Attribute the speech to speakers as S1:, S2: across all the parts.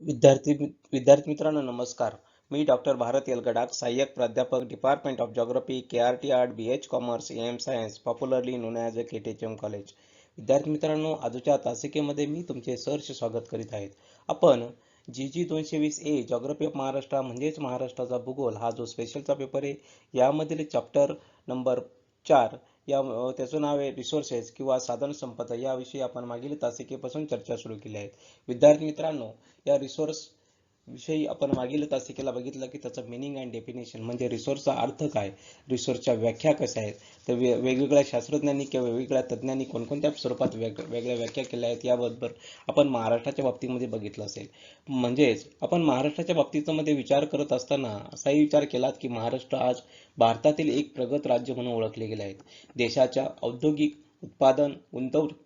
S1: विद्यार्थी मित्रांनो नमस्कार. मी डॉक्टर भारत यलगडाख, सहाय्यक प्राध्यापक, department of geography, KRT art, BH commerce, M science, popularly known as a KTHM college. विद्यार्थी मित्रांनो, आजच्या तासिकेमध्ये मी तुमचे सहर्ष स्वागत करीत आहेत. आपण जी 220 जिओग्राफी ऑफ महाराष्ट्र म्हणजेच महाराष्ट्राचा भूगोल हा जो स्पेशलचा पेपर आहे, यामधील चॅप्टर नंबर 4 त्याचं नाव आहे रिसोर्सेस किंवा साधन संपदा, याविषयी आपण मागील तासिकेपासून चर्चा सुरू केली आहे. विद्यार्थी मित्रांनो, या रिसोर्स विषयी आपण मागील तासिकेला बघितलं की त्याचं मिनिंग अँड डेफिनेशन म्हणजे रिसोर्सचा अर्थ काय, रिसोर्सच्या व्याख्या कशा आहेत, तर वेगवेगळ्या शास्त्रज्ञांनी किंवा वेगवेगळ्या तज्ज्ञांनी कोणकोणत्या स्वरूपात वेगळ्या व्याख्या केल्या आहेत याबद्दल आपण महाराष्ट्राच्या बाबतीमध्ये बघितलं असेल. म्हणजेच आपण महाराष्ट्राच्या बाबतीमध्ये विचार करत असताना असाही विचार केलात की महाराष्ट्र आज भारतातील एक प्रगत राज्य म्हणून ओळखले गेले आहेत. देशाच्या औद्योगिक उत्पादन, गुंतवणूक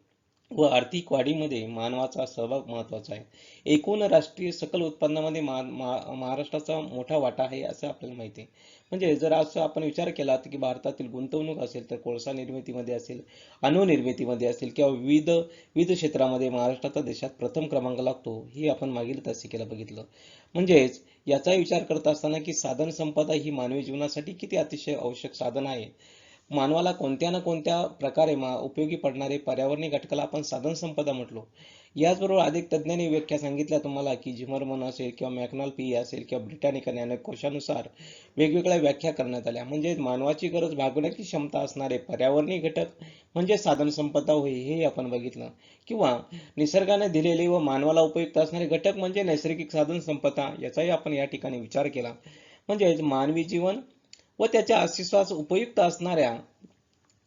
S1: व आर्थिक वाढीमध्ये मानवाचा सहभाग महत्त्वाचा आहे. एकूण राष्ट्रीय सकल उत्पन्नामध्ये महाराष्ट्राचा मोठा वाटा आहे असं आपल्याला माहिती आहे. म्हणजे जर असं आपण विचार केला की भारतातील गुंतवणूक असेल तर कोळसा निर्मितीमध्ये असेल, अणुनिर्मितीमध्ये असेल किंवा विविध विविध क्षेत्रामध्ये महाराष्ट्राचा देशात प्रथम क्रमांक लागतो, हे आपण मागील तासिकेला बघितलं. म्हणजेच याचाही विचार करत असताना की साधन संपदा ही मानवी जीवनासाठी किती अतिशय आवश्यक साधन आहे. मानवाला कोणत्या ना कोणत्या प्रकारे उपयोगी पडणारे पर्यावरणीय घटकाला आपण साधन संपदा म्हटलो. याचबरोबर अधिक तज्ज्ञांनी व्याख्या सांगितल्या तुम्हाला की झिमरमन असेल किंवा मॅकनॉल पी असेल किंवा ब्रिटानिका ज्ञानकोशानुसार वेगवेगळ्या व्याख्या करण्यात आल्या. म्हणजे मानवाची गरज भागवण्याची क्षमता असणारे पर्यावरणीय घटक म्हणजे साधन संपदा होय, हे आपण बघितलं. किंवा निसर्गाने दिलेले व मानवाला उपयुक्त असणारे घटक म्हणजे नैसर्गिक साधन संपदा, याचाही आपण या ठिकाणी विचार केला. म्हणजेच मानवी जीवन व त्याच्या अस्तित्वास उपयुक्त असणाऱ्या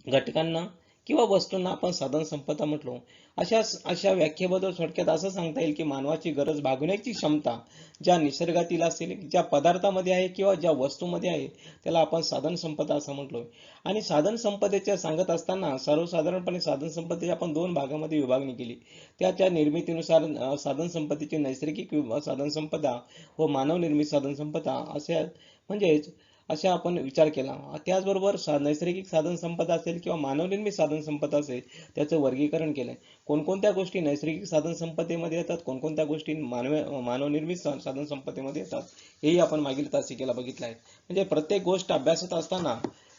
S1: घटकांना किंवा वस्तूंना आपण साधन संपदा म्हटलो. अशा व्याख्येबद्दल थोडक्यात असं सांगता येईल की मानवाची गरज भागवण्याची क्षमता ज्या निसर्गातील असेल, ज्या पदार्थामध्ये आहे किंवा ज्या वस्तूमध्ये आहे, त्याला आपण साधन संपदा असं म्हटलोय. आणि साधन संपदेच्या सांगत असताना सर्वसाधारणपणे साधन संपदेची आपण दोन भागामध्ये विभागणी केली. त्याच्या निर्मितीनुसार साधन संपत्तीची नैसर्गिक साधन संपदा व मानवनिर्मित साधन संपदा असे म्हणजेच अशा आपण विचार केला. त्याचबरोबर नैसर्गिक साधन संपदा असेल किंवा मानवनिर्मित साधन संपदा असेल, त्याचं वर्गीकरण केलंय. कोणकोणत्या गोष्टी नैसर्गिक साधन संपदेमध्ये येतात, कोणकोणत्या गोष्टी मानवनिर्मित साधन संपदेमध्ये येतात, हेही आपण मागील तासिकेला बघितलं आहे. म्हणजे प्रत्येक गोष्ट अभ्यासत असताना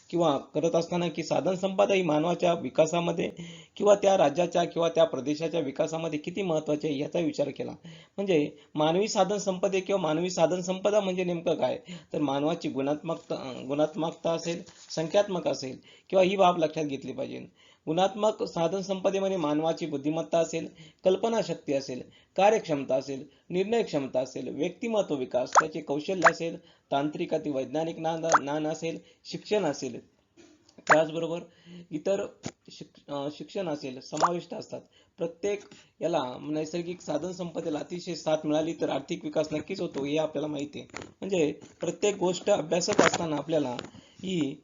S1: किंवा करत असताना की साधन संपदा ही मानवाच्या विकासामध्ये किंवा त्या राज्याच्या किंवा त्या प्रदेशाच्या विकासामध्ये किती महत्त्वाचे आहे याचा विचार केला. म्हणजे मानवी साधन संपदे किंवा मानवी साधन संपदा म्हणजे नेमकं काय, तर मानवाची गुणात्मकता असेल, संख्यात्मक असेल किंवा ही बाब लक्षात घेतली पाहिजे. गुणात्मक साधन संपदेमध्ये मानवाची बुद्धिमत्ता असेल, कल्पनाशक्ती असेल, कार्यक्षमता असेल, निर्णय क्षमता असेल, व्यक्तिमत्व विकास, त्याचे कौशल्य असेल, तांत्रिक अति वैज्ञानिक ज्ञान असेल, शिक्षण असेल, त्याचबरोबर इतर शिक्षण असेल समाविष्ट असतात. प्रत्येक याला नैसर्गिक साधन संपदेला अतिशय साथ मिळाली तर आर्थिक विकास नक्कीच होतो, हे आपल्याला माहिती आहे. म्हणजे प्रत्येक गोष्ट अभ्यासत असताना आपल्याला ही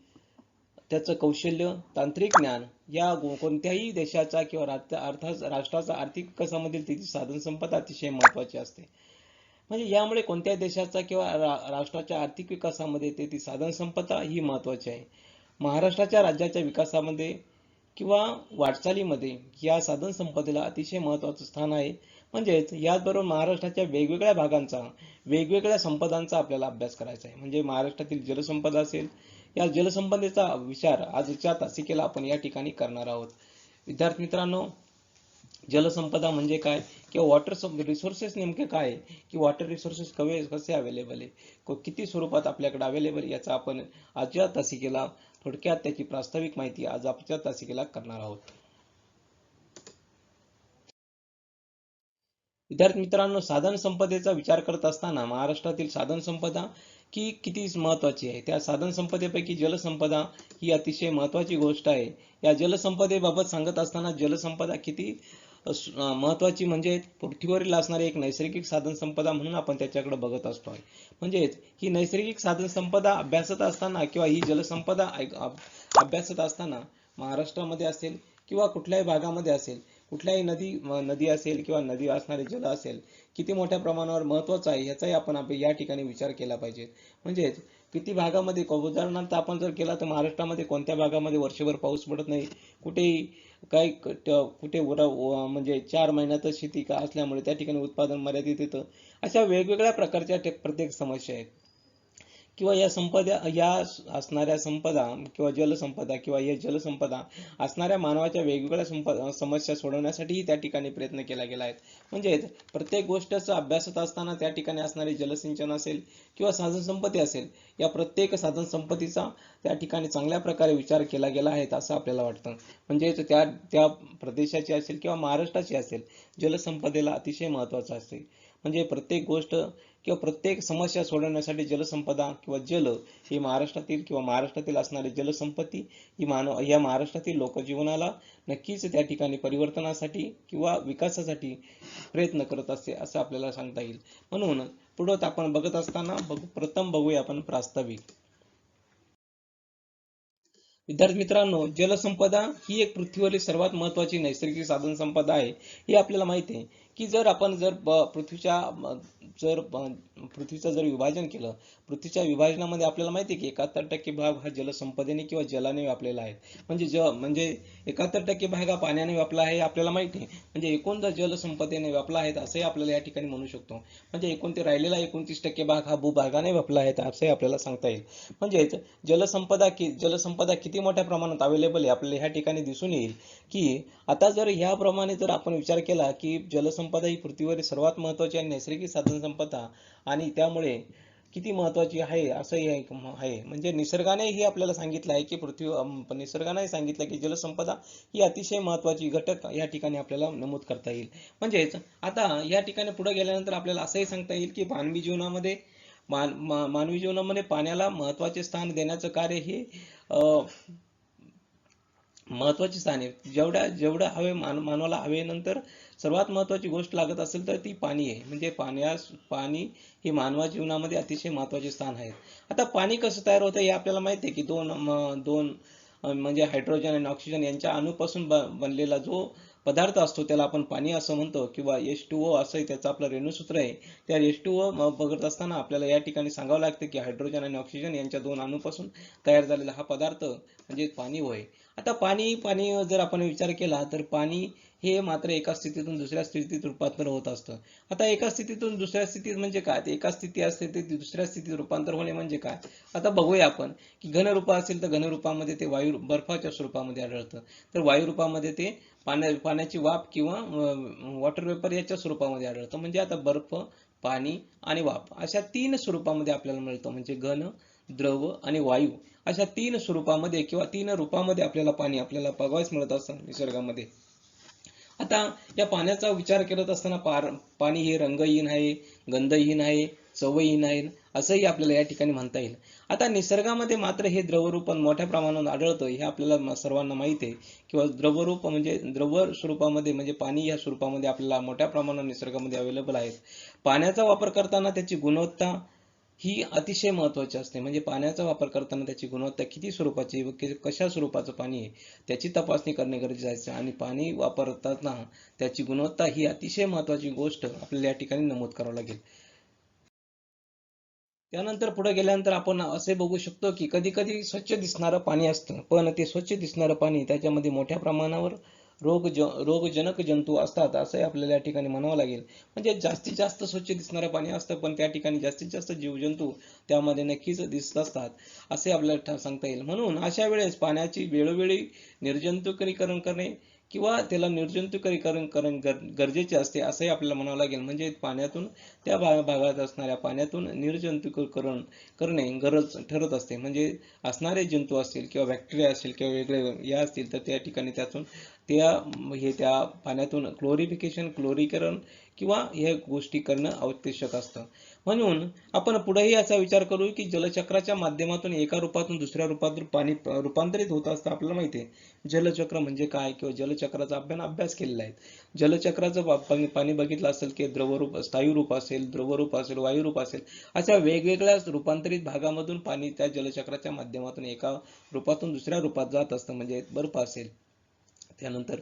S1: त्याचं कौशल्य, तांत्रिक ज्ञान या कोणत्याही देशाचा किंवा राष्ट्राचा आर्थिक विकासामधील त्याची साधन संपदा अतिशय महत्त्वाची असते. म्हणजे यामुळे कोणत्याही देशाचा किंवा राष्ट्राच्या आर्थिक विकासामध्ये ती साधन संपदा ही महत्त्वाची आहे. महाराष्ट्राच्या राज्याच्या विकासामध्ये किंवा वाटचालीमध्ये या साधन संपदेला अतिशय महत्त्वाचं स्थान आहे. म्हणजेच याचबरोबर महाराष्ट्राच्या वेगवेगळ्या भागांचा, वेगवेगळ्या संपदांचा आपल्याला अभ्यास करायचा आहे. म्हणजे महाराष्ट्रातील जलसंपदा असेल, या जलसंपदेचा विचार आजच्या तासिकेला आपण या ठिकाणी करणार आहोत. विद्यार्थी मित्रांनो, जलसंपदा म्हणजे काय किंवा वॉटर रिसोर्सेस नेमके काय, की वॉटर रिसोर्सेस कसे अवेलेबल आहे, किती स्वरूपात आपल्याकडे अवेलेबल, याचा आपण आजच्या तासिकेला थोडक्यात त्याची प्रास्ताविक माहिती आज आजच्या तासिकेला करणार आहोत. विद्यार्थी मित्रांनो, साधन संपदेचा विचार करत असताना महाराष्ट्रातील साधन संपदा किती महत्त्वाची आहे. त्या साधन संपदेपैकी जलसंपदा ही अतिशय महत्त्वाची गोष्ट आहे. या जलसंपदेबाबत सांगत असताना जलसंपदा किती महत्त्वाची म्हणजे पृथ्वीवरील असणारी एक नैसर्गिक साधन संपदा म्हणून आपण त्याच्याकडे बघत असतो. म्हणजेच ही नैसर्गिक साधन संपदा अभ्यासत असताना किंवा ही जलसंपदा अभ्यासत असताना महाराष्ट्रामध्ये असेल किंवा कुठल्याही भागामध्ये असेल, कुठल्याही नदी असेल किंवा नदी असणारे जल असेल, किती मोठ्या प्रमाणावर महत्त्वाचं आहे याचाही आपण या ठिकाणी विचार केला पाहिजे. म्हणजेच किती भागामध्ये उदाहरणार्थ आपण जर केला तर महाराष्ट्रामध्ये कोणत्या भागामध्ये वर्षभर पाऊस पडत नाही, कुठेही काही कुठे म्हणजे 4 महिन्यातच शेती का असल्यामुळे त्या ठिकाणी उत्पादन मर्यादित येतं. अशा वेगवेगळ्या प्रकारच्या प्रत्येक समस्या आहेत. किंवा या असणाऱ्या संपदा किंवा जलसंपदा किंवा या जलसंपदा असणाऱ्या मानवाच्या वेगवेगळ्या समस्या सोडवण्यासाठीही त्या ठिकाणी प्रयत्न केला गेला आहे. म्हणजेच प्रत्येक गोष्टीचा अभ्यासत असताना त्या ठिकाणी असणारे जलसिंचन असेल किंवा साधनसंपत्ती असेल, या प्रत्येक साधनसंपत्तीचा त्या ठिकाणी चांगल्या प्रकारे विचार केला गेला आहे असं आपल्याला वाटतं. म्हणजेच त्या त्या प्रदेशाची असेल किंवा महाराष्ट्राची असेल, जलसंपदेला अतिशय महत्त्वाचं असते. म्हणजे प्रत्येक गोष्ट किंवा प्रत्येक समस्या सोडवण्यासाठी जलसंपदा किंवा जल ही महाराष्ट्रातील असणारी जलसंपत्ती ही या महाराष्ट्रातील लोकजीवनाला नक्कीच त्या ठिकाणी परिवर्तनासाठी किंवा विकासासाठी प्रयत्न करत असते असं आपल्याला सांगता येईल. म्हणून पुढे आपण बघत असताना प्रथम बघूया आपण प्रास्ताविक. विद्यार्थी मित्रांनो, जलसंपदा ही एक पृथ्वीवरील सर्वात महत्त्वाची नैसर्गिक साधन संपदा आहे. हे आपल्याला माहिती आहे की जर आपण पृथ्वीचं जर विभाजन केलं, पृथ्वीच्या विभाजनामध्ये आपल्याला माहिती आहे की 71% भाग हा जलसंपदेने किंवा जलाने व्यापलेला आहे. म्हणजे 71% भाग हा पाण्याने व्यापला आहे आपल्याला माहिती आहे. म्हणजे एकूण जलसंपदेने व्यापला आहे असंही आपल्याला या ठिकाणी म्हणू शकतो. म्हणजे राहिलेला 29% भाग हा भूभागाने व्यापला आहे असंही आपल्याला सांगता येईल. म्हणजेच जलसंपदा किती मोठ्या प्रमाणात अवेलेबल आहे आपल्याला ह्या ठिकाणी दिसून येईल की आता जर ह्याप्रमाणे जर आपण विचार केला की जलसंपदा ही पृथ्वीवरील सर्वात महत्त्वाची आणि नैसर्गिक साधनसंपदा आणि त्यामुळे किती महत्त्वाची आहे असंही आहे. म्हणजे निसर्गाने हे आपल्याला सांगितलं आहे की निसर्गाने सांगितलं की जलसंपदा ही अतिशय महत्त्वाची घटक या ठिकाणी आपल्याला नमूद करता येईल. म्हणजेच आता या ठिकाणी पुढे गेल्यानंतर आपल्याला असंही सांगता येईल की मानवी जीवनामध्ये पाण्याला महत्त्वाचे स्थान देण्याचं कार्य हे महत्त्वाचे स्थान आहे. जेवढं मानवाला हवेनंतर सर्वात महत्त्वाची गोष्ट लागत असेल तर ती पाणी आहे. म्हणजे पाणी हे मानवा जीवनामध्ये अतिशय महत्त्वाचे स्थान आहे. आता पाणी कसं तयार होतं हे आपल्याला माहिती आहे की दोन म्हणजे हायड्रोजन आणि ऑक्सिजन यांच्या अणूपासून बनलेला जो पदार्थ असतो त्याला आपण पाणी असं म्हणतो किंवा H2O असं त्याचं आपलं रेणुसूत्र आहे. त्या H2O बघत असताना आपल्याला या ठिकाणी सांगावं लागतं की हायड्रोजन आणि ऑक्सिजन यांच्या 2 अणूपासून तयार झालेला हा पदार्थ म्हणजे पाणी होय. आता पाणी जर आपण विचार केला तर पाणी हे मात्र एका स्थितीतून दुसऱ्या स्थितीत रूपांतर होत असतं. आता एका स्थितीतून दुसऱ्या स्थितीत म्हणजे काय, एका स्थिती असते ते दुसऱ्या स्थितीत रूपांतर होणे म्हणजे काय. आता बघूया आपण की घनरूप असेल तर घनरूपामध्ये ते बर्फाच्या स्वरूपामध्ये आढळतं. तर वायुरूपामध्ये ते पाण्याची वाफ किंवा वॉटर वेपर याच्या स्वरूपामध्ये आढळतं. म्हणजे आता बर्फ, पाणी आणि वाफ अशा 3 स्वरूपामध्ये आपल्याला मिळतं. म्हणजे घन, द्रव आणि वायू अशा 3 स्वरूपामध्ये किंवा 3 रूपामध्ये आपल्याला पाणी बघायला मिळत असतं निसर्गामध्ये. आता या पाण्याचा विचार करत असताना पाणी हे रंगहीन आहे, गंधहीन आहे, चवहीन आहे असंही आपल्याला या ठिकाणी म्हणता येईल. आता निसर्गामध्ये मात्र हे द्रवरूप मोठ्या प्रमाणात आढळतं हे आपल्याला सर्वांना माहिती आहे. किंवा द्रवरूप म्हणजे द्रव स्वरूपामध्ये म्हणजे पाणी या स्वरूपामध्ये आपल्याला मोठ्या प्रमाणात निसर्गामध्ये अवेलेबल आहे. पाण्याचा वापर करताना त्याची गुणवत्ता ही अतिशय महत्त्वाची असते. म्हणजे पाण्याचा वापर करताना त्याची गुणवत्ता किती स्वरूपाची व कशा स्वरूपाचं पाणी आहे त्याची तपासणी करणे गरजेचे आहे. आणि पाणी वापरताना त्याची गुणवत्ता ही अतिशय महत्त्वाची गोष्ट आपल्याला या ठिकाणी नमूद करावं लागेल. त्यानंतर पुढे गेल्यानंतर आपण असे बघू शकतो की कधी कधी स्वच्छ दिसणारं पाणी असतं, पण ते स्वच्छ दिसणारं पाणी त्याच्यामध्ये मोठ्या प्रमाणावर रोगजनक जंतू असतात असंही आपल्याला या ठिकाणी म्हणावं लागेल. म्हणजे जास्तीत जास्त स्वच्छ दिसणारं पाणी असतं पण त्या ठिकाणी जास्तीत जास्त जीवजंतू त्यामध्ये नक्कीच दिसत असतात असे आपल्याला सांगता येईल. म्हणून अशा वेळेस पाण्याची वेळोवेळी निर्जंतुकीकरण करणे किंवा त्याला निर्जंतुकीकरण गरजेचे असते असंही आपल्याला म्हणावं लागेल. म्हणजे त्या भागात असणाऱ्या पाण्यातून निर्जंतुकीकरण करणे गरज ठरत असते. म्हणजे असणारे जंतू असतील किंवा बॅक्टेरिया असतील किंवा वेगळे या असतील तर त्या ठिकाणी त्या पाण्यातून क्लोरीकरण किंवा ह्या गोष्टी करणं आवश्यक असतं. म्हणून आपण पुढेही असा विचार करू की जलचक्राच्या माध्यमातून एका रूपातून दुसऱ्या रूपात पाणी रूपांतरित होत असतं आपल्याला माहिती आहे. जलचक्र म्हणजे काय किंवा जलचक्राचा आपण अभ्यास केलेला आहे. जलचक्राचं पाणी बघितलं असेल की द्रवरूप, स्थायू रूप असेल, द्रवरूप असेल, वायुरूप असेल अशा वेगवेगळ्या रूपांतरित भागामधून पाणी त्या जलचक्राच्या माध्यमातून एका रूपातून दुसऱ्या रूपात जात असतं. म्हणजे बर्फ असेल, त्यानंतर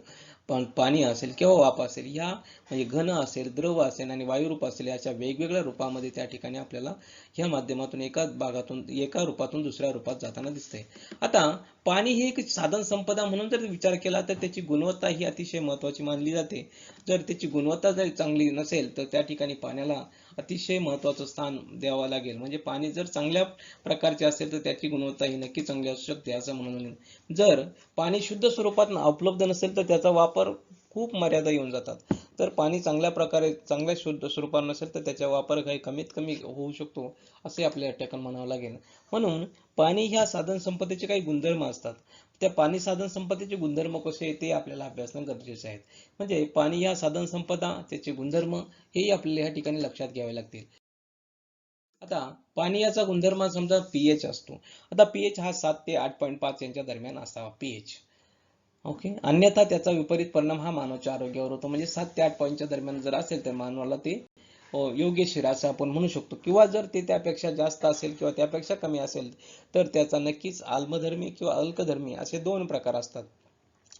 S1: पण पाणी असेल किंवा वाफ असेल, ह्या म्हणजे घन असेल, द्रव असेल आणि वायुरूप असेल, याच्या वेगवेगळ्या रूपामध्ये त्या ठिकाणी आपल्याला ह्या माध्यमातून एका रूपातून दुसऱ्या रूपात जाताना दिसते. आता पाणी हे एक साधन संपदा म्हणून जर विचार केला तर त्याची गुणवत्ता ही अतिशय महत्त्वाची मानली जाते. जर त्याची गुणवत्ता जर चांगली नसेल तर त्या ठिकाणी पाण्याला अतिशय महत्त्वाचं स्थान द्यावं लागेल. म्हणजे पाणी जर चांगल्या प्रकारचे असेल तर त्याची गुणवत्ता ही नक्की चांगली असू शकते असं म्हणून. जर पाणी शुद्ध स्वरूपात उपलब्ध नसेल तर त्याचा वापर खूप मर्यादा येऊन जातात. तर पाणी चांगल्या प्रकारे चांगल्या शुद्ध स्वरूपात नसेल तर त्याचा वापर काही कमीत कमी होऊ शकतो असे आपल्या ठिकाणी म्हणावं लागेल. म्हणून पाणी ह्या साधन संपत्तीचे काही गुणधर्म असतात. त्या पाणी साधन संपत्तीचे गुणधर्म कसे ते आपल्याला अभ्यासणं गरजेचे आहे. म्हणजे पाणी ह्या साधन संपदा त्याचे गुणधर्म हेही आपल्याला या ठिकाणी लक्षात घ्यावे लागतील. आता पाण्याचा गुणधर्म समजा पीएच असतो. आता पीएच हा 7 ते 8.5 यांच्या दरम्यान असावा पीएच. ओके. अन्यथा त्याचा विपरीत परिणाम हा मानवाच्या आरोग्यावर होतो. म्हणजे 7 ते 8 पॉईंटच्या दरम्यान जर असेल तर मानवाला ते योग्यशीर असं आपण म्हणू शकतो. किंवा जर ते त्यापेक्षा जास्त असेल किंवा त्यापेक्षा कमी असेल तर त्याचा नक्कीच आम्लधर्मी किंवा अल्कधर्मी असे दोन प्रकार असतात.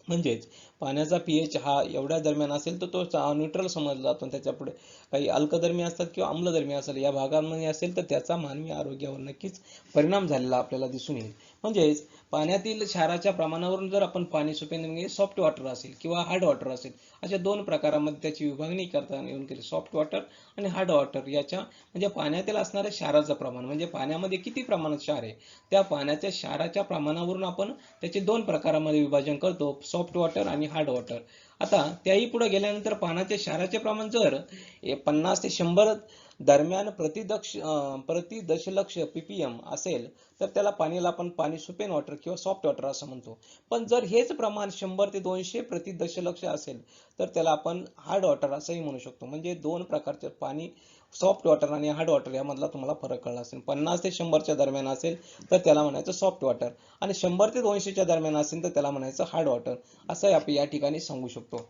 S1: म्हणजेच पाण्याचा पीएच हा एवढ्या दरम्यान असेल तर तो न्यूट्रल समजला जातो. त्याच्यापुढे काही अल्कधर्मी असतात किंवा आम्लधर्मी असेल या भागांमध्ये असेल तर त्याचा मानवी आरोग्यावर नक्कीच परिणाम झालेला आपल्याला दिसून येईल. म्हणजेच पाण्यातील क्षाराच्या प्रमाणावरून जर आपण पाणी सुपेन म्हणजे सॉफ्ट वॉटर असेल किंवा हार्ड वॉटर असेल अशा दोन प्रकारामध्ये त्याची विभागणी करता येऊन केली. सॉफ्ट वॉटर आणि हार्ड वॉटर याच्या म्हणजे पाण्यातील असणाऱ्या क्षाराचं प्रमाण म्हणजे पाण्यामध्ये किती प्रमाणात क्षार आहे त्या पाण्याच्या क्षाराच्या प्रमाणावरून आपण त्याचे दोन प्रकारामध्ये विभाजन करतो. सॉफ्ट वॉटर आणि हार्ड वॉटर. आता त्याही पुढे गेल्यानंतर पाण्याचे क्षाराचे प्रमाण जर 50 ते 100 दरम्यान प्रति दशलक्ष पीपीएम असेल तर त्याला पाण्याला आपण पाणी सुपेन वॉटर किंवा सॉफ्ट वॉटर असं म्हणतो. पण जर हेच प्रमाण 100 ते 200 प्रति दशलक्ष असेल तर त्याला आपण हार्ड वॉटर असंही म्हणू शकतो. म्हणजे दोन प्रकारचे पाणी सॉफ्ट वॉटर आणि हार्ड वॉटर यामधला तुम्हाला फरक कळला असेल. 50 ते 100च्या दरम्यान असेल तर त्याला म्हणायचं सॉफ्ट वॉटर आणि 100 ते 200च्या दरम्यान असेल तर त्याला म्हणायचं हार्ड वॉटर असं आपण या ठिकाणी सांगू शकतो.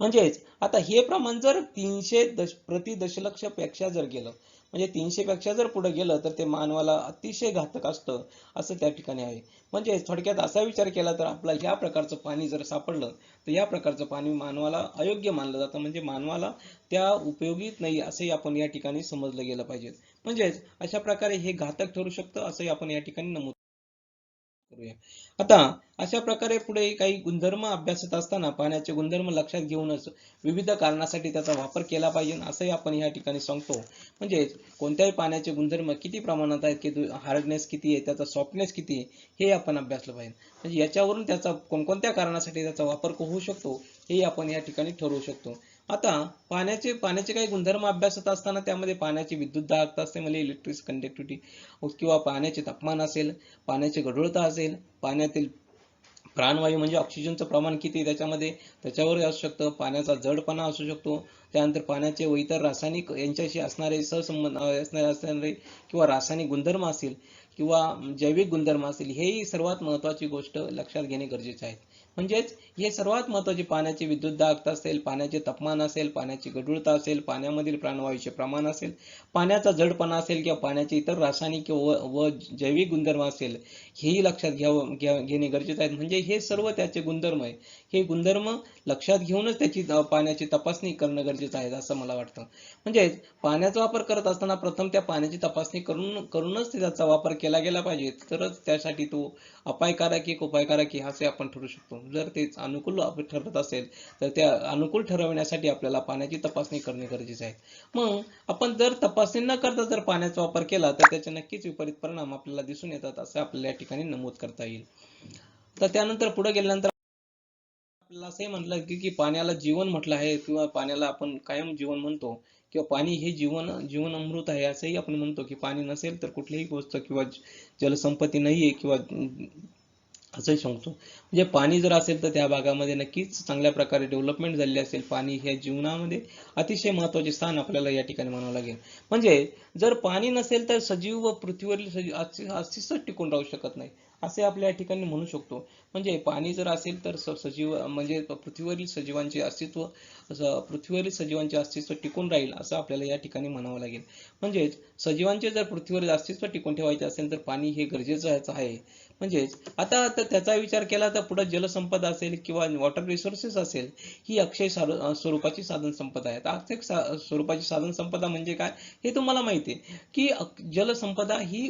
S1: म्हणजेच आता हे प्रमाण जर 300 प्रति दशलक्ष पेक्षा जर गेलं म्हणजे 300 पेक्षा जर पुढे गेलं तर ते मानवाला अतिशय घातक असतं असं त्या ठिकाणी आहे. म्हणजे थोडक्यात असा विचार केला तर आपला ह्या प्रकारचं पाणी जर सापडलं तर या प्रकारचं पाणी मानवाला अयोग्य मानलं जातं. म्हणजे मानवाला त्या उपयोगीत नाही असंही आपण या ठिकाणी समजलं गेलं पाहिजे. म्हणजेच अशा प्रकारे हे घातक ठरू शकतं असंही आपण या ठिकाणी नमूद करूया. आता अशा प्रकारे पुढे काही गुणधर्म अभ्यासत असताना पाण्याचे गुणधर्म लक्षात घेऊनच विविध कारणासाठी त्याचा वापर केला पाहिजे असंही आपण या ठिकाणी सांगतो. म्हणजे कोणत्याही पाण्याचे गुणधर्म किती प्रमाणात आहेत की हार्डनेस किती आहे त्याचा सॉफ्टनेस किती आहे हे आपण अभ्यासलं पाहिजे. म्हणजे याच्यावरून त्याचा कोणकोणत्या कारणासाठी त्याचा वापर होऊ शकतो हे आपण या ठिकाणी ठरवू शकतो. आता पाण्याचे काही गुणधर्म अभ्यासत असताना त्यामध्ये पाण्याची विद्युत दाहकता असते म्हणजे इलेक्ट्रिक कंडक्टिव्हिटी किंवा पाण्याचे तापमान असेल, पाण्याची गढुळता असेल, पाण्यातील प्राणवायू म्हणजे ऑक्सिजनचं प्रमाण किती त्याच्यामध्ये त्याच्यावर असू शकतं. पाण्याचा जडपणा असू शकतो. त्यानंतर पाण्याचे व इतर रासायनिक यांच्याशी असणारे सहसंबंध असणारे किंवा रासायनिक गुणधर्म असतील किंवा जैविक गुणधर्म असतील हेही सर्वात महत्त्वाची गोष्ट लक्षात घेणे गरजेचे आहे. म्हणजेच हे सर्वात महत्त्वाचे पाण्याची विद्युत दाहकता असेल, पाण्याचे तापमान असेल, पाण्याची गढुळता असेल, पाण्यामधील प्राणवायूचे प्रमाण असेल, पाण्याचा जडपणा असेल किंवा पाण्याचे इतर रासायनिक किंवा व जैविक गुणधर्म असेल हेही लक्षात घेणे गरजेचे आहे. म्हणजे हे सर्व त्याचे गुणधर्म आहे. हे गुणधर्म लक्षात घेऊनच त्याची पाण्याची तपासणी करणं गरजेचं आहे असं मला वाटतं. म्हणजे पाण्याचा वापर करत असताना प्रथम त्या पाण्याची तपासणी करूनच त्याचा वापर केला गेला पाहिजे. तरच त्यासाठी तो अपायकारक एक उपायकारक आहे असे आपण ठरवू शकतो. जर ते अनुकूल ठरत असेल तर त्या अनुकूल ठरवण्यासाठी आपल्याला पाण्याची तपासणी करणे गरजेचे आहे. मग आपण जर तपासणी न करता जर पाण्याचा वापर केला तर त्याचे नक्कीच विपरीत परिणाम आपल्याला दिसून येतात असं आपल्याला या ठिकाणी नमूद करता येईल. तर त्यानंतर पुढे गेल्यानंतर आपल्याला असंही म्हटलं की पाण्याला जीवन म्हटलं आहे किंवा पाण्याला आपण कायम जीवन म्हणतो किंवा पाणी हे जीवन अमृत आहे असंही आपण म्हणतो की पाणी नसेल तर कुठलीही गोष्ट किंवा जलसंपत्ती नाहीये किंवा असंही सांगतो. म्हणजे पाणी जर असेल तर त्या भागामध्ये नक्कीच चांगल्या प्रकारे डेव्हलपमेंट झालेली असेल. पाणी हे जीवनामध्ये अतिशय महत्त्वाचे स्थान आपल्याला या ठिकाणी म्हणावं लागेल. म्हणजे जर पाणी नसेल तर सजीव व पृथ्वीवरील अस्तित्व टिकून राहू शकत नाही असे आपल्या या ठिकाणी म्हणू शकतो. म्हणजे पाणी जर असेल तर सजीव म्हणजे पृथ्वीवरील सजीवांचे अस्तित्व टिकून राहील असं आपल्याला या ठिकाणी म्हणावं लागेल. म्हणजेच सजीवांचे जर पृथ्वीवर अस्तित्व टिकून ठेवायचे असेल तर पाणी हे गरजेचं आहे. म्हणजेच आता तर त्याचा विचार केला तर पुढे जलसंपदा असेल किंवा वॉटर रिसोर्सेस असेल, ही अक्षय स्वरूपाची साधन संपदा आहे. आता अक्षय स्वरूपाची साधन संपदा म्हणजे काय हे तुम्हाला माहिती आहे, की जलसंपदा ही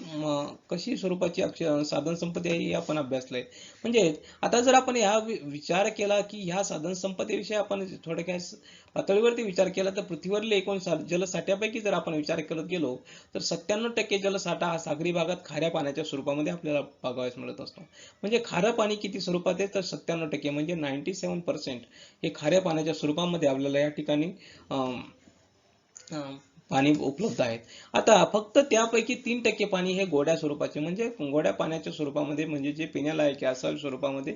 S1: कशी स्वरूपाची साधन संपत्ती आहे हे आपण अभ्यासलंय. म्हणजे आता जर आपण विचार केला की ह्या साधन संपदेविषयी आपण थोडक्यात पातळीवरती विचार केला तर पृथ्वीवरील एकूण जलसाठ्यापैकी जर आपण विचार करत गेलो तर 97% जलसाठा हा सागरी भागात खाऱ्या पाण्याच्या स्वरूपामध्ये आपल्याला बघावयास मिळत असतो. म्हणजे खारं पाणी किती स्वरूपात आहे तर 97% म्हणजे 97% हे खाऱ्या पाण्याच्या स्वरूपामध्ये आपल्याला या ठिकाणी पाणी उपलब्ध आहेत. आता फक्त त्यापैकी 3% पाणी हे गोड्या स्वरूपाचे म्हणजे गोड्या पाण्याच्या स्वरूपामध्ये म्हणजे जे पिण्यालायक असा स्वरूपामध्ये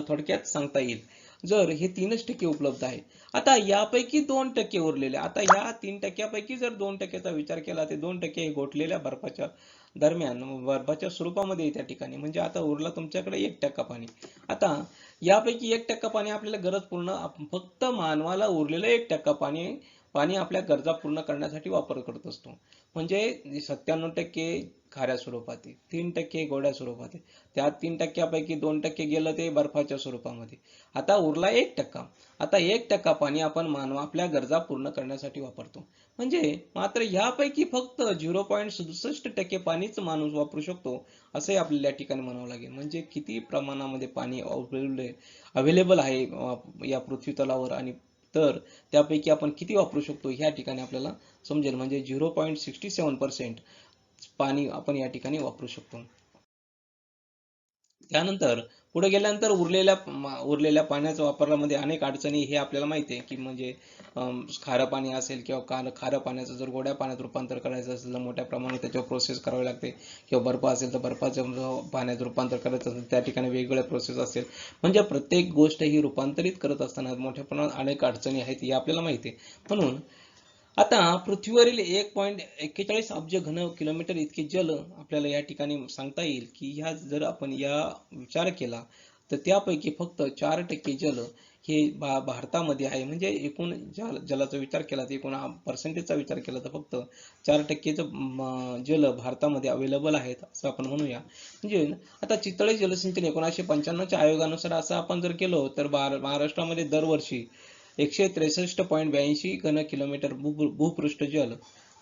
S1: थोडक्यात सांगता येईल. जर हे 3% उपलब्ध आहे. आता यापैकी 2% उरलेले. आता या 3% जर 2%चा विचार केला ते 2% हे गोठलेल्या बर्फाच्या दरम्यान बर्फाच्या स्वरूपामध्ये त्या ठिकाणी म्हणजे आता उरला तुमच्याकडे 1% पाणी. आता यापैकी 1% पाणी आपल्याला गरज पूर्ण फक्त मानवाला उरलेलं 1% पाणी पाणी आपल्या गरजा पूर्ण करण्यासाठी वापर करत असतो. म्हणजे 97% खाऱ्या स्वरूपात आहे, 3% गोड्या स्वरूपात आहे. त्या 3%पैकी 2% गेलं ते बर्फाच्या स्वरूपामध्ये. आता उरला 1%. आता 1% पाणी आपण आपल्या गरजा पूर्ण करण्यासाठी वापरतो. म्हणजे मात्र यापैकी फक्त 0.67% पाणीच माणूस वापरू शकतो असंही आपल्याला या ठिकाणी म्हणावं लागेल. म्हणजे किती प्रमाणामध्ये पाणी अवेलेबल आहे या पृथ्वी तलावर आणि तर त्यापैकी आपण किती वापरू शकतो ह्या ठिकाणी आपल्याला समजेल. म्हणजे 0.67% पाणी आपण या ठिकाणी वापरू शकतो. त्यानंतर पुढे गेल्यानंतर उरलेल्या पाण्याच्या वापरामध्ये अनेक अडचणी हे आपल्याला माहिती आहे, की म्हणजे खारं पाणी असेल किंवा खारं पाण्याचं जर गोड्या पाण्यात रूपांतर करायचं असेल तर मोठ्या प्रमाणात त्याच्यावर प्रोसेस करावी लागते किंवा बर्फ असेल तर बर्फाचं पाण्यात रूपांतर करायचं असेल त्या ठिकाणी वेगवेगळ्या प्रोसेस असेल. म्हणजे प्रत्येक गोष्ट ही रूपांतरित करत असताना मोठ्या प्रमाणात अनेक अडचणी आहेत हे आपल्याला माहिती आहे. म्हणून आता पृथ्वीवरील 1.41 अब्ज घन किलोमीटर इतके जल आपल्याला या ठिकाणी सांगता येईल, की ह्या जर आपण या विचार केला तर त्यापैकी फक्त 4% जल हे भारतामध्ये आहे. म्हणजे एकूण जलाचा विचार केला तर एकूण पर्सेंटेजचा विचार केला तर फक्त 4%च जल भारतामध्ये अवेलेबल आहेत असं आपण म्हणूया. म्हणजे आता चितळे जलसिंचन 1995च्या आयोगानुसार असं आपण जर केलो तर महाराष्ट्रामध्ये दरवर्षी 163.82 घन किलोमीटर भूपृष्ठ जल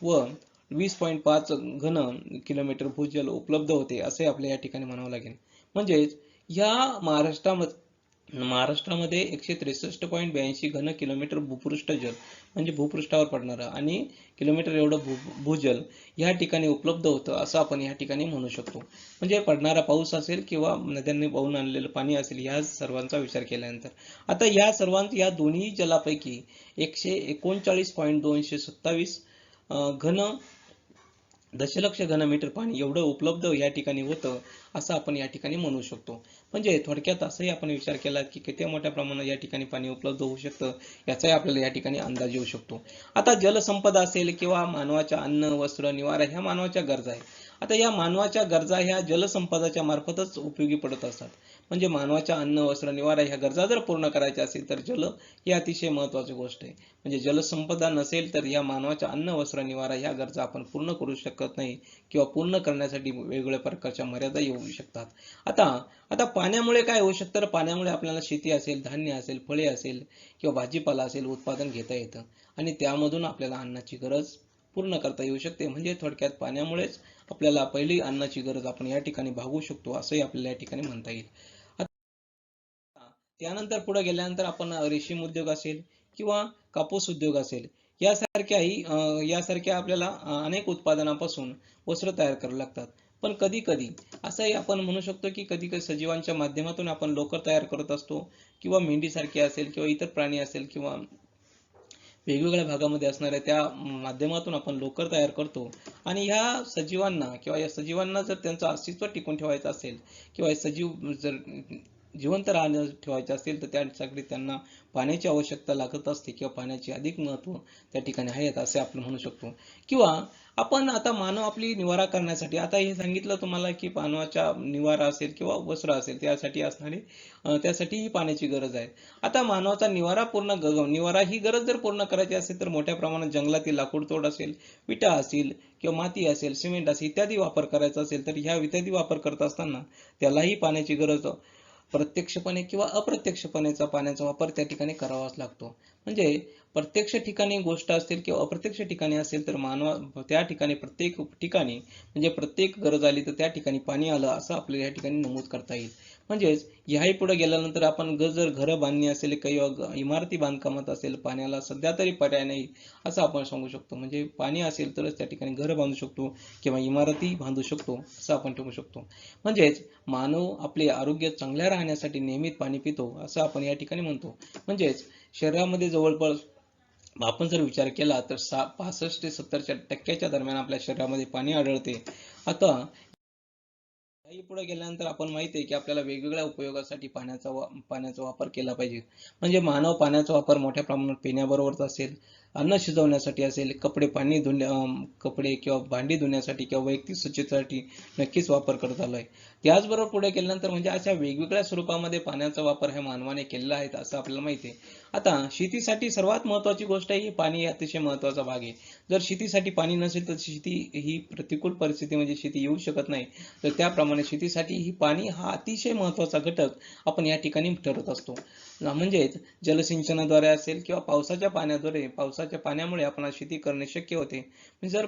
S1: व 20.5 घन किलोमीटर भूजल उपलब्ध होते असे आपल्या या ठिकाणी म्हणावं लागेल. म्हणजेच या महाराष्ट्रामध्ये 163.82 घन किलोमीटर भूपृष्ठ जल म्हणजे भूपृष्ठावर पडणारं आणि किलोमीटर एवढं भूजल या ठिकाणी उपलब्ध होतं असं आपण या ठिकाणी म्हणू शकतो. म्हणजे पडणारा पाऊस असेल किंवा नद्यांनी वाहून आणलेलं पाणी असेल या सर्वांचा विचार केल्यानंतर आता या दोन्ही जलापैकी 139.227 घन दशलक्ष घनमीटर पाणी एवढं उपलब्ध या ठिकाणी होतं असं आपण या ठिकाणी म्हणू शकतो. म्हणजे थोडक्यात असंही आपण विचार केला की किती मोठ्या प्रमाणात या ठिकाणी पाणी उपलब्ध होऊ शकतं याचाही आपल्याला या ठिकाणी अंदाज येऊ शकतो. आता जलसंपदा असेल किंवा मानवाच्या अन्न वस्त्र निवारा ह्या मानवाच्या गरजा आहेत. आता या मानवाच्या गरजा ह्या जलसंपदाच्या मार्फतच उपयोगी पडत असतात. म्हणजे मानवाच्या अन्न वस्त्र निवारा ह्या गरजा जर पूर्ण करायच्या असेल तर जल ही अतिशय महत्त्वाची गोष्ट आहे. म्हणजे जलसंपदा नसेल तर या मानवाच्या अन्न वस्त्र निवारा ह्या गरजा आपण पूर्ण करू शकत नाही किंवा पूर्ण करण्यासाठी वेगवेगळ्या प्रकारच्या मर्यादा येऊ शकतात. आता आता पाण्यामुळे काय होऊ शकतं तर पाण्यामुळे आपल्याला शेती असेल, धान्य असेल, फळे असेल किंवा भाजीपाला असेल उत्पादन घेता येतं आणि त्यामधून आपल्याला अन्नाची गरज पूर्ण करता येऊ शकते. म्हणजे थोडक्यात पाण्यामुळेच आपल्याला पहिली अन्नाची गरज आपण या ठिकाणी भागवू शकतो असंही आपल्याला या ठिकाणी म्हणता येईल. त्यानंतर पुढे गेल्यानंतर आपण रेशीम उद्योग असेल किंवा कापूस उद्योग असेल यासारख्या आपल्याला अनेक उत्पादनापासून वस्त्र तयार करावे लागतात. पण कधी कधी असंही आपण म्हणू शकतो की कधी कधी सजीवांच्या माध्यमातून आपण लोकर तयार करत असतो किंवा मेंढीसारखे असेल किंवा इतर प्राणी असेल किंवा वेगवेगळ्या भागामध्ये असणाऱ्या त्या माध्यमातून आपण लोकर तयार करतो आणि ह्या सजीवांना जर त्यांचं अस्तित्व टिकून ठेवायचं असेल किंवा सजीव जर जिवंत ठेवायचे असेल तर त्यासाठी त्यांना पाण्याची आवश्यकता लागत असते किंवा पाण्याचे अधिक महत्त्व त्या ठिकाणी आहे असे आपण म्हणू शकतो. किंवा आपण आता मानव आपली निवारा करण्यासाठी आता हे सांगितलं तुम्हाला की मानवाच्या निवारा असेल किंवा वस्त्र असेल त्यासाठी असणारे त्यासाठी ही पाण्याची गरज आहे. आता मानवाचा निवारा ही गरज जर पूर्ण करायची असेल तर मोठ्या प्रमाणात जंगलातील लाकूड तोड असेल, विटा असतील किंवा माती असेल, सिमेंट असेल इत्यादी वापर करायचा असेल तर ह्या इत्यादी वापर करत असताना त्यालाही पाण्याची गरज प्रत्यक्षपणे किंवा अप्रत्यक्षपणेचा पाण्याचा वापर त्या ठिकाणी करावाच लागतो. म्हणजे प्रत्यक्ष ठिकाणी गोष्ट असतील किंवा अप्रत्यक्ष ठिकाणी असेल तर त्या ठिकाणी प्रत्येक ठिकाणी म्हणजे प्रत्येक गरज आली तर त्या ठिकाणी पाणी आलं असं आपल्याला या ठिकाणी नमूद करता येईल. म्हणजेच ह्याही पुढे गेल्यानंतर आपण जर घरं बांधणी असेल किंवा इमारती बांधकामात असेल पाण्याला सध्या तरी पर्याय नाही असं आपण सांगू शकतो. म्हणजे पाणी असेल तरच त्या ठिकाणी घरं बांधू शकतो किंवा इमारती बांधू शकतो असं आपण ठेवू शकतो. म्हणजेच मानव आपले आरोग्य चांगल्या राहण्यासाठी नियमित पाणी पितो असं आपण या ठिकाणी म्हणतो. म्हणजेच शरीरामध्ये जवळपास आपण जर विचार केला तर 65 ते 70% दरम्यान आपल्या शरीरामध्ये पाणी आढळते. आता काही पुढे गेल्यानंतर आपण माहिती आहे की आपल्याला वेगवेगळ्या उपयोगासाठी पाण्याचा वापर केला पाहिजे. म्हणजे मानव पाण्याचा वापर मोठ्या प्रमाणात पिण्याबरोबरच असेल, अन्न शिजवण्यासाठी असेल, कपडे किंवा भांडी धुण्यासाठी किंवा वैयक्तिक स्वच्छतेसाठी नक्कीच वापर करत आलाय. त्याचबरोबर पुढे गेल्यानंतर म्हणजे अशा वेगवेगळ्या स्वरूपामध्ये पाण्याचा वापर ह्या मानवाने केलेला आहे असं आपल्याला माहिती आहे. आता शेतीसाठी सर्वात महत्त्वाची गोष्ट आहे ही पाणी हे अतिशय महत्त्वाचा भाग आहे. जर शेतीसाठी पाणी नसेल तर शेती ही प्रतिकूल परिस्थिती म्हणजे शेती येऊ शकत नाही. तर त्याप्रमाणे शेतीसाठी ही पाणी हा अतिशय महत्त्वाचा घटक आपण या ठिकाणी ठरवत असतो. म्हणजेच जलसिंचनाद्वारे असेल किंवा पावसाच्या पाण्यामुळे आपण शेती करणे शक्य होते. म्हणजे जर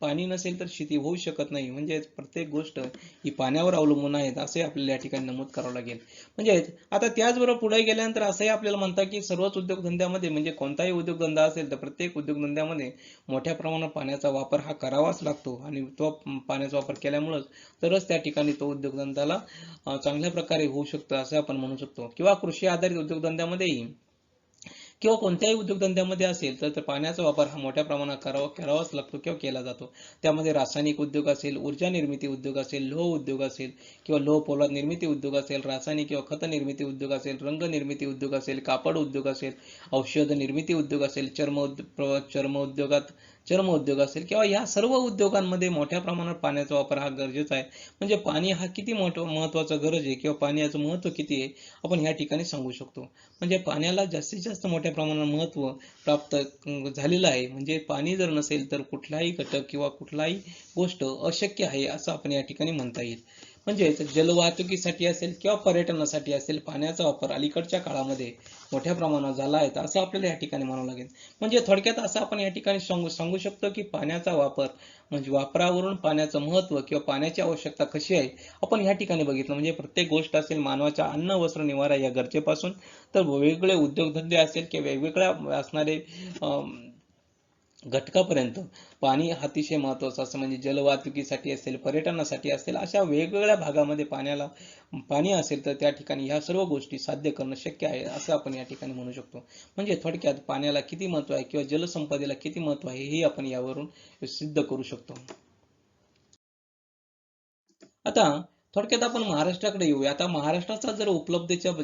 S1: पाणी नसेल तर शेती होऊ शकत नाही. म्हणजेच प्रत्येक गोष्ट ही पाण्यावर अवलंबून आहेत असे आपल्याला या ठिकाणी नमूद करावं लागेल. म्हणजेच आता त्याचबरोबर पुढे गेल्यानंतर असंही आपल्याला म्हणतात की सर्वच उद्योगधंद्यामध्ये म्हणजे कोणताही उद्योगधंदा असेल तर प्रत्येक उद्योगधंद्यामध्ये मोठ्या प्रमाणात पाण्याचा वापर हा करावाच लागतो आणि तो पाण्याचा वापर केल्यामुळेच तरच त्या ठिकाणी तो उद्योगधंद्याला चांगल्या प्रकारे होऊ शकतं असं आपण म्हणू शकतो. किंवा कृषी आधारित उद्योगधंद्यामध्येही किंवा कोणत्याही उद्योगधंद्यामध्ये असेल तर पाण्याचा वापर हा मोठ्या प्रमाणात करावाच लागतो किंवा केला जातो. त्यामध्ये रासायनिक उद्योग असेल, ऊर्जा निर्मिती उद्योग असेल, लोह उद्योग असेल किंवा लोह पोलाद निर्मिती उद्योग असेल, रासायनिक किंवा खत निर्मिती उद्योग असेल, रंग निर्मिती उद्योग असेल, कापड उद्योग असेल, औषध निर्मिती उद्योग असेल, चर्म उद्योग असेल किंवा या सर्व उद्योगांमध्ये मोठ्या प्रमाणात पाण्याचा वापर हा गरजेचा आहे. म्हणजे पाणी हा किती महत्त्वाचा गरज आहे किंवा पाण्याचं महत्त्व किती आहे आपण या ठिकाणी सांगू शकतो. म्हणजे पाण्याला जास्तीत जास्त मोठ्या प्रमाणात महत्त्व प्राप्त झालेलं आहे. म्हणजे पाणी जर नसेल तर कुठलाही घटक किंवा कुठलाही गोष्ट अशक्य आहे असं आपण या ठिकाणी म्हणता येईल. म्हणजेच जलवाहतुकीसाठी असेल किंवा पर्यटनासाठी असेल पाण्याचा वापर अलीकडच्या काळामध्ये मोठ्या प्रमाणात झाला आहे असं आपल्याला या ठिकाणी म्हणावं लागेल. म्हणजे थोडक्यात असं आपण या ठिकाणी सांगू शकतो की पाण्याचा वापर म्हणजे वापरावरून पाण्याचं महत्त्व किंवा पाण्याची आवश्यकता कशी आहे आपण या ठिकाणी बघितलं. म्हणजे प्रत्येक गोष्ट असेल मानवाच्या अन्न, वस्त्र, निवारा या गरजेपासून तर वेगवेगळे उद्योगधंदे असेल किंवा वेगवेगळ्या असणारे घटकापर्यंत पाणी अतिशय महत्त्वाचं असं म्हणजे जलवाहतुकीसाठी असेल, पर्यटनासाठी असेल अशा वेगवेगळ्या भागामध्ये पाणी असेल तर त्या ठिकाणी ह्या सर्व गोष्टी साध्य करणं शक्य आहे असं आपण या ठिकाणी म्हणू शकतो. म्हणजे थोडक्यात पाण्याला किती महत्त्व आहे किंवा जलसंपदेला किती महत्त्व आहे हे आपण यावरून सिद्ध करू शकतो. आता थोडक्यात आपण महाराष्ट्राकडे येऊया. आता महाराष्ट्राचा जर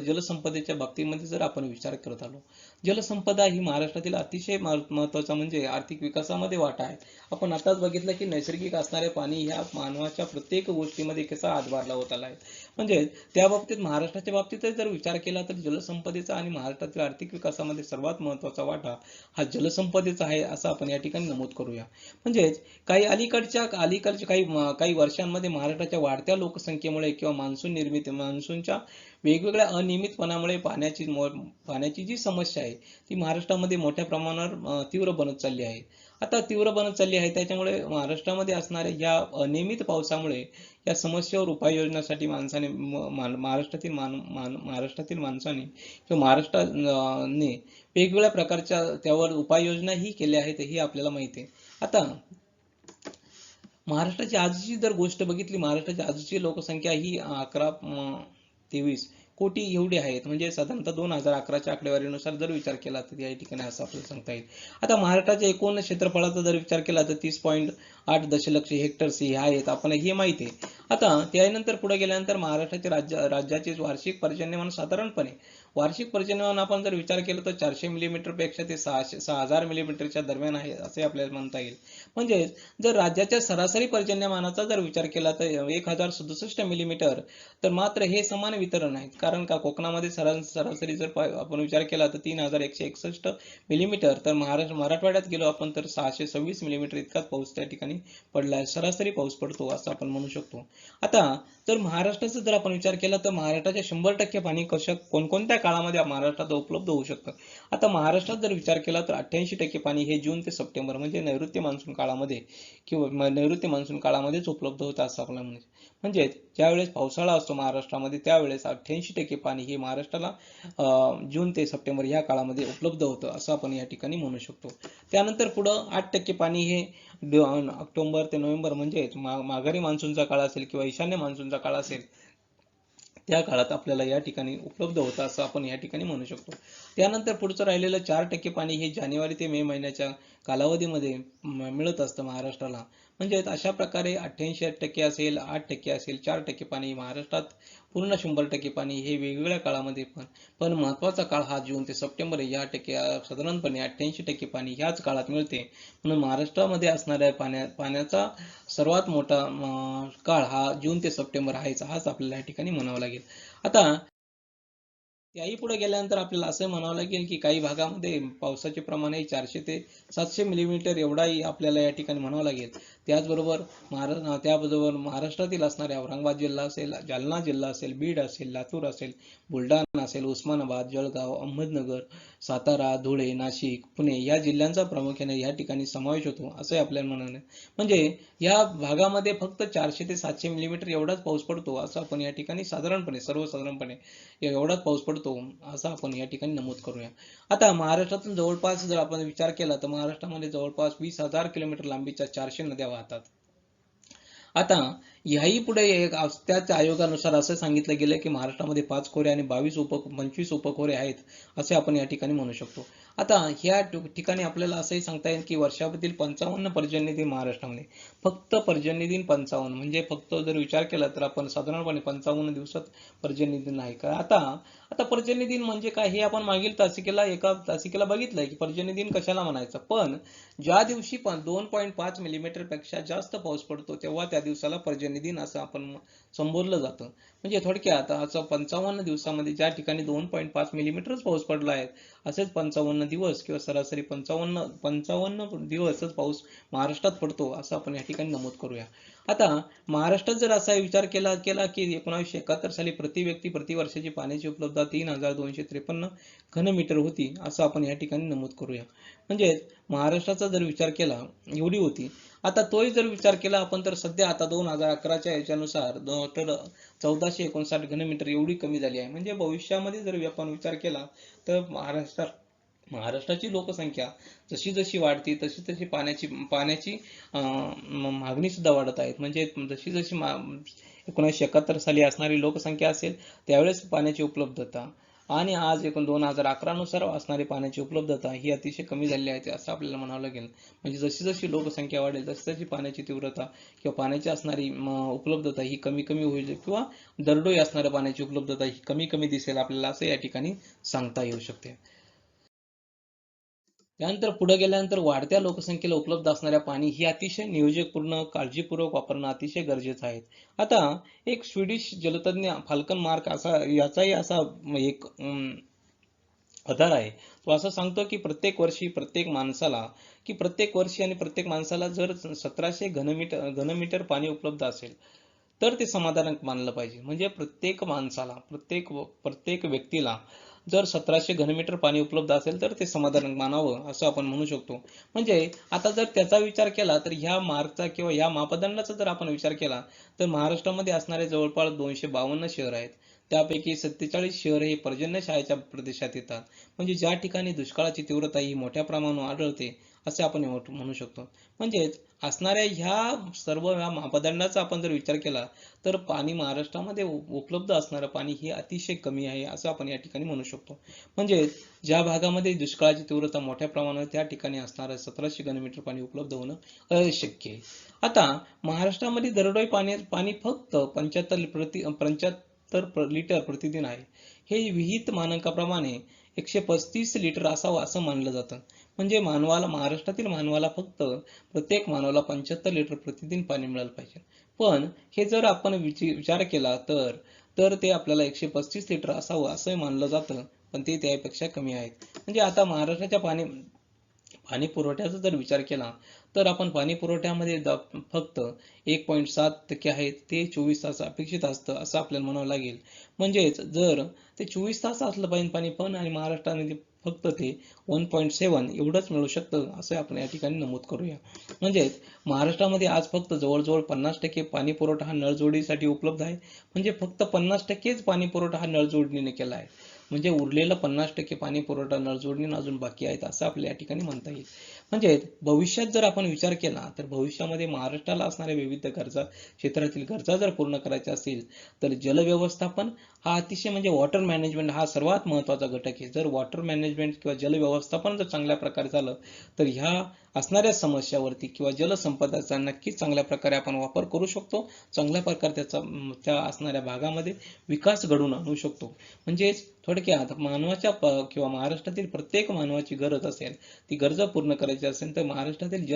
S1: जलसंपदेच्या बाबतीमध्ये जर आपण विचार करत आलो, जलसंपदा ही महाराष्ट्रातील अतिशय महत्त्वाचा म्हणजे आर्थिक विकासामध्ये वाटा आहे. आपण आताच बघितलं की नैसर्गिक असणारे पाणी ह्या मानवाच्या प्रत्येक गोष्टीमध्ये कसा हातभार लावत आला आहे. म्हणजे त्या बाबतीत महाराष्ट्राच्या बाबतीतच जर विचार केला तर जलसंपदेचा आणि महाराष्ट्रातील आर्थिक विकासामध्ये सर्वात महत्त्वाचा वाटा हा जलसंपदेचा आहे असं आपण या ठिकाणी नमूद करूया. म्हणजेच अलीकडच्या काही वर्षांमध्ये महाराष्ट्राच्या वाढत्या लोकसंख्येमुळे किंवा मान्सूनच्या वेगवेगळ्या अनियमितपणामुळे पाण्याची जी समस्या आहे ती महाराष्ट्रामध्ये मोठ्या प्रमाणावर तीव्र बनत चालली आहे. आता तीव्र बनत चालली आहे त्याच्यामुळे महाराष्ट्रामध्ये असणाऱ्या या अनियमित पावसामुळे या समस्येवर उपाययोजनासाठी महाराष्ट्रातील माणसाने किंवा महाराष्ट्राने वेगवेगळ्या प्रकारच्या त्यावर उपाययोजनाही केल्या आहेत हे आपल्याला माहिती आहे. आता महाराष्ट्राची आजची जर गोष्ट बघितली महाराष्ट्राची आजची लोकसंख्या ही 23 कोटी एवढी आहेत. म्हणजे साधारणतः 2011च्या आकडेवारीनुसार जर विचार केला तर या ठिकाणी असं आपल्याला सांगता येईल. आता महाराष्ट्राच्या एकूण क्षेत्रफळाचा जर विचार केला तर 30.8 दशलक्ष हेक्टर्स हे आहेत आपण हे माहिती आहे. आता त्यानंतर पुढे गेल्यानंतर महाराष्ट्राचे राज्याचे वार्षिक पर्जन्यमान साधारणपणे वार्षिक पर्जन्यमान आपण जर विचार केला तर 400 मिलीमीटर पेक्षा ते 6000 मिलीमीटरच्या दरम्यान आहे असे आपल्याला म्हणता येईल. म्हणजे जर राज्याच्या सरासरी पर्जन्यमानाचा जर विचार केला तर 1067 मिलीमीटर, तर मात्र हे समान वितरण आहे. कारण का कोकणामध्ये सरासरी जर आपण विचार केला तर 3161 मिलीमीटर, तर मराठवाड्यात गेलो आपण तर 626 मिलीमीटर इतकाच पाऊस त्या ठिकाणी पडला आहे. सरासरी पाऊस पडतो असं आपण म्हणू शकतो. आता जर महाराष्ट्राचा जर आपण विचार केला तर महाराष्ट्राच्या 100% पाणी कोणकोणत्या काळामध्ये महाराष्ट्रात उपलब्ध होऊ शकतं. आता महाराष्ट्रात जर विचार केला तर 88% पाणी हे जून ते सप्टेंबर म्हणजे नैऋत्य मान्सून काळामध्ये किंवा नैऋत्य मान्सून काळामध्येच उपलब्ध होतं असं आपल्याला म्हणायचं. म्हणजे ज्यावेळेस पावसाळा असतो महाराष्ट्रामध्ये त्यावेळेस 88% पाणी हे महाराष्ट्राला जून ते सप्टेंबर या काळामध्ये उपलब्ध होतं असं आपण या ठिकाणी म्हणू शकतो. त्यानंतर पुढं 8% पाणी हे ऑक्टोबर ते नोव्हेंबर म्हणजे माघारी मान्सूनचा काळ असेल किंवा ईशान्य मान्सूनचा काळ असेल त्या काळात आपल्याला या ठिकाणी उपलब्ध होतं असं आपण या ठिकाणी म्हणू शकतो. त्यानंतर पुढचं राहिलेलं 4% पाणी हे जानेवारी ते मे महिन्याच्या कालावधीमध्ये मिळत असतं महाराष्ट्राला. म्हणजे अशा प्रकारे 88% असेल, 8% असेल, 4% पाणी महाराष्ट्रात, पूर्ण 100% पाणी हे वेगवेगळ्या काळामध्ये पण महत्त्वाचा काळ हा जून ते सप्टेंबर या साधारणपणे 88% पाणी ह्याच काळात मिळते. म्हणून महाराष्ट्रामध्ये असणाऱ्या पाण्याचा सर्वात मोठा काळ हा जून ते सप्टेंबर आहेच, हाच आपल्याला या ठिकाणी म्हणावा लागेल. आता त्याही पुढे गेल्यानंतर आपल्याला असं म्हणावं लागेल की काही भागामध्ये पावसाचे प्रमाण हे 400 ते 700 मिलीमीटर एवढाही आपल्याला या ठिकाणी म्हणावं लागेल. त्याचबरोबर त्याबरोबर महाराष्ट्रातील असणाऱ्या औरंगाबाद जिल्हा असेल, जालना जिल्हा असेल, बीड असेल, लातूर असेल, बुलढाणा असेल, उस्मानाबाद, जळगाव, अहमदनगर, सातारा, धुळे, नाशिक, पुणे या जिल्ह्यांचा प्रामुख्याने या ठिकाणी समावेश होतो असं आपल्याला म्हणाले. म्हणजे या भागामध्ये फक्त 400 ते 700 मिलीमीटर एवढाच पाऊस पडतो असं आपण या ठिकाणी सर्वसाधारणपणे एवढाच पाऊस पडतो असं आपण या ठिकाणी नमूद करूया. आता महाराष्ट्रातून जवळपास जर आपण विचार केला तर महाराष्ट्रामध्ये जवळपास 20,000 किलोमीटर लांबीच्या 400 नद्या वाहतात. आता याही पुढे त्याच आयोगानुसार असं सांगितलं गेलं की महाराष्ट्रामध्ये 5 खोरे आणि 25 उपखोरे आहेत असे आपण या ठिकाणी म्हणू शकतो. आता ह्या ठिकाणी आपल्याला असंही सांगता येईल की वर्षातील 55 पर्जन्य दिन महाराष्ट्रामध्ये, फक्त पर्जन्य दिन 55 म्हणजे फक्त जर विचार केला तर आपण साधारणपणे 55 दिवसात पर्जन्य दिन आहे का. आता आता पर्जन्य दिन म्हणजे काय हे आपण मागील एका तासिकेला बघितलंय की पर्जन्य दिन कशाला म्हणायचं. पण ज्या दिवशी 2.5 मिलीमीटर पेक्षा जास्त पाऊस पडतो तेव्हा त्या दिवसाला पर्जन्य दिन असं आपण संबोधलं जातं. म्हणजे थोडक्यात असं 55 दिवसामध्ये ज्या ठिकाणी 2.5 मिलीमीटरच पाऊस पडला आहे असेच 55 दिवस किंवा सरासरी 55 दिवसच पाऊस महाराष्ट्रात पडतो असं आपण या ठिकाणी नमूद करूया. आता महाराष्ट्रात जर असा विचार केला की 1971 साली प्रति व्यक्ती प्रति वर्षाची पाण्याची उपलब्धता 3253 घनमीटर होती असं आपण या ठिकाणी नमूद करूया. म्हणजे महाराष्ट्राचा जर विचार केला एवढी होती. आता तोही जर विचार केला आपण तर सध्या आता 2011च्या याच्यानुसार तर 1459 घनमीटर एवढी कमी झाली आहे. म्हणजे भविष्यामध्ये जर आपण विचार केला तर महाराष्ट्राची लोकसंख्या जशी जशी वाढते तशी तशी पाण्याची मागणी सुद्धा वाढत आहे. म्हणजे जशी जशी 1971 साली असणारी लोकसंख्या असेल त्यावेळेस पाण्याची उपलब्धता आणि आज 2011 नुसार असणारी पाण्याची उपलब्धता ही अतिशय कमी झालेली आहे असं आपल्याला म्हणावं लागेल. म्हणजे जशी जशी लोकसंख्या वाढेल तशी तशी पाण्याची तीव्रता किंवा पाण्याची असणारी उपलब्धता ही कमी कमी होईल किंवा दरडोई असणाऱ्या पाण्याची उपलब्धता ही कमी कमी दिसेल आपल्याला असं या ठिकाणी सांगता येऊ शकते. त्यानंतर पुढे गेल्यानंतर वाढत्या लोकसंख्येला उपलब्ध असणाऱ्या पाणी ही अतिशय नियोजकपूर्ण काळजीपूर्वक वापरणं अतिशय गरजेचं आहे. आता एक स्वीडिश जलतज्ञ फाल्कन मार्क याचाही असा एक आधार आहे. तो असं सांगतो की प्रत्येक वर्षी आणि प्रत्येक माणसाला जर 1700 घनमीटर पाणी उपलब्ध असेल तर ते समाधानकारक मानलं पाहिजे. म्हणजे प्रत्येक माणसाला प्रत्येक व्यक्तीला जर 1700 घनमीटर पाणी उपलब्ध असेल तर ते समाधानकारक मानावं असं आपण म्हणू शकतो. म्हणजे आता जर त्याचा विचार केला तर ह्या मार्कचा किंवा ह्या मापदंडाचा जर आपण विचार केला तर महाराष्ट्रामध्ये असणारे जवळपास 252 शहर आहेत. त्यापैकी 47 शहर हे पर्जन्यछायेच्या प्रदेशात येतात. म्हणजे ज्या ठिकाणी दुष्काळाची तीव्रता ही मोठ्या प्रमाणावर आढळते असे आपण म्हणू शकतो. म्हणजेच असणाऱ्या ह्या मापदंडाचा आपण जर विचार केला तर पाणी महाराष्ट्रामध्ये उपलब्ध असणारं पाणी हे अतिशय कमी आहे असं आपण या ठिकाणी म्हणू शकतो. म्हणजे ज्या भागामध्ये दुष्काळाची तीव्रता मोठ्या प्रमाणावर त्या ठिकाणी असणारं 1700 घनमीटर पाणी उपलब्ध होणं अशक्य आहे. आता महाराष्ट्रामध्ये दरडोई पाणी फक्त 75 लिटर प्रतिदिन आहे. हे विहित मानकाप्रमाणे 135 लिटर असावं असं मानलं जातं. म्हणजे महाराष्ट्रातील मानवाला प्रत्येक मानवाला 75 लिटर प्रतिदिन पाणी मिळालं पाहिजे. पण हे जर आपण विचार केला तर ते आपल्याला 135 लिटर असावं असं मानलं जातं, पण ते त्यापेक्षा कमी आहेत. म्हणजे आता महाराष्ट्राच्या पाणी पुरवठ्याचा जर विचार केला तर आपण पाणी पुरवठ्यामध्ये फक्त 1.7% आहे, ते 24 तास अपेक्षित असतं असं आपल्याला म्हणावं लागेल. म्हणजेच जर ते 24 तास असलं पाहिजे पाणी, पण आणि महाराष्ट्रामध्ये फक्त ते 1.7 एवढंच मिळू शकतं असं आपण या ठिकाणी नमूद करूया. म्हणजेच महाराष्ट्रामध्ये आज फक्त जवळजवळ 50% पाणी पुरवठा हा नळजोडीसाठी उपलब्ध आहे. म्हणजे फक्त 50%च पाणी पुरवठा हा नळजोडणीने केला आहे. म्हणजे उरलेलं 50% पाणी पुरवठा नळजोडणीने अजून बाकी आहेत असं आपल्या या ठिकाणी म्हणता येईल. म्हणजे भविष्यात जर आपण विचार केला तर भविष्यामध्ये महाराष्ट्राला असणाऱ्या विविध क्षेत्रातील गरजा जर पूर्ण करायच्या असतील तर जलव्यवस्थापन हा अतिशय म्हणजे वॉटर मॅनेजमेंट हा सर्वात महत्त्वाचा घटक आहे. जर वॉटर मॅनेजमेंट किंवा जलव्यवस्थापन जर चांगल्या प्रकारे झालं तर ह्या असणाऱ्या समस्यावरती किंवा जलसंपदाचा नक्कीच चांगल्या प्रकारे आपण वापर करू शकतो. चांगल्या प्रकारे त्या असणाऱ्या भागामध्ये विकास घडवून आणू शकतो. म्हणजेच थोडक्यात किंवा महाराष्ट्रातील प्रत्येक मानवाची गरज असेल, ती गरज पूर्ण करायची असेल तर महाराष्ट्रातील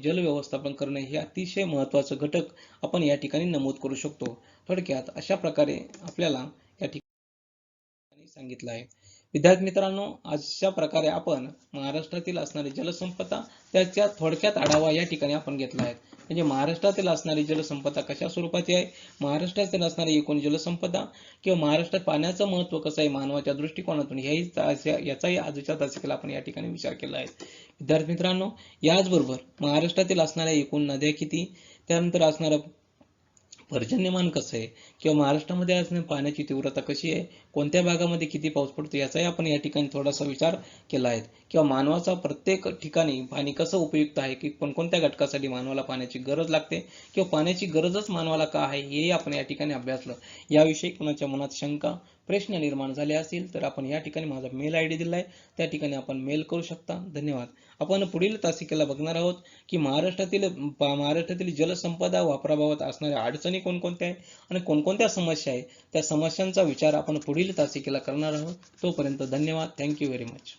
S1: जलव्यवस्थापन करणे हे अतिशय महत्त्वाचं घटक आपण या ठिकाणी नमूद करू शकतो. थोडक्यात अशा प्रकारे आपल्याला या ठिकाणी सांगितलं आहे. विद्यार्थी मित्रांनो, अशा प्रकारे आपण महाराष्ट्रातील असणारी जलसंपदा त्याच्या थोडक्यात आढावा या ठिकाणी आपण घेतला आहे. म्हणजे महाराष्ट्रातील असणारी जलसंपदा कशा स्वरूपाची आहे, महाराष्ट्रातील असणारी एकूण जलसंपदा किंवा महाराष्ट्रात पाण्याचं महत्त्व कसं आहे मानवाच्या दृष्टिकोनातून याचाही आजच्या तासिकेला आपण या ठिकाणी विचार केला आहे. विद्यार्थी मित्रांनो, याचबरोबर महाराष्ट्रातील असणाऱ्या एकूण नद्या किती, त्यानंतर असणारं पर्जन्यमान कसं आहे किंवा महाराष्ट्रामध्ये असणारी पाण्याची तीव्रता कशी आहे, कोणत्या भागामध्ये किती पाऊस पडतो याचाही आपण या ठिकाणी थोडासा विचार केला आहे. किंवा मानवाचा प्रत्येक ठिकाणी पाणी कसं उपयुक्त आहे, की कोणकोणत्या घटकासाठी मानवाला पाण्याची गरज लागते किंवा पाण्याची गरजच मानवाला का आहे हेही आपण या ठिकाणी अभ्यासलं. याविषयी कुणाच्या मनात शंका प्रश्न निर्माण झाले असतील तर आपण या ठिकाणी माझा मेल ID दिला आहे, त्या ठिकाणी आपण मेल करू शकता. धन्यवाद. आपण पुढील तासिकेला बघणार आहोत की महाराष्ट्रातील जलसंपदा वापराबाबत असणाऱ्या अडचणी कोणकोणत्या आहेत आणि कोणकोणत्या समस्या आहेत, त्या समस्यांचा विचार आपण पुढील तासिकेला करणार आहोत. तोपर्यंत धन्यवाद. Thank you very much.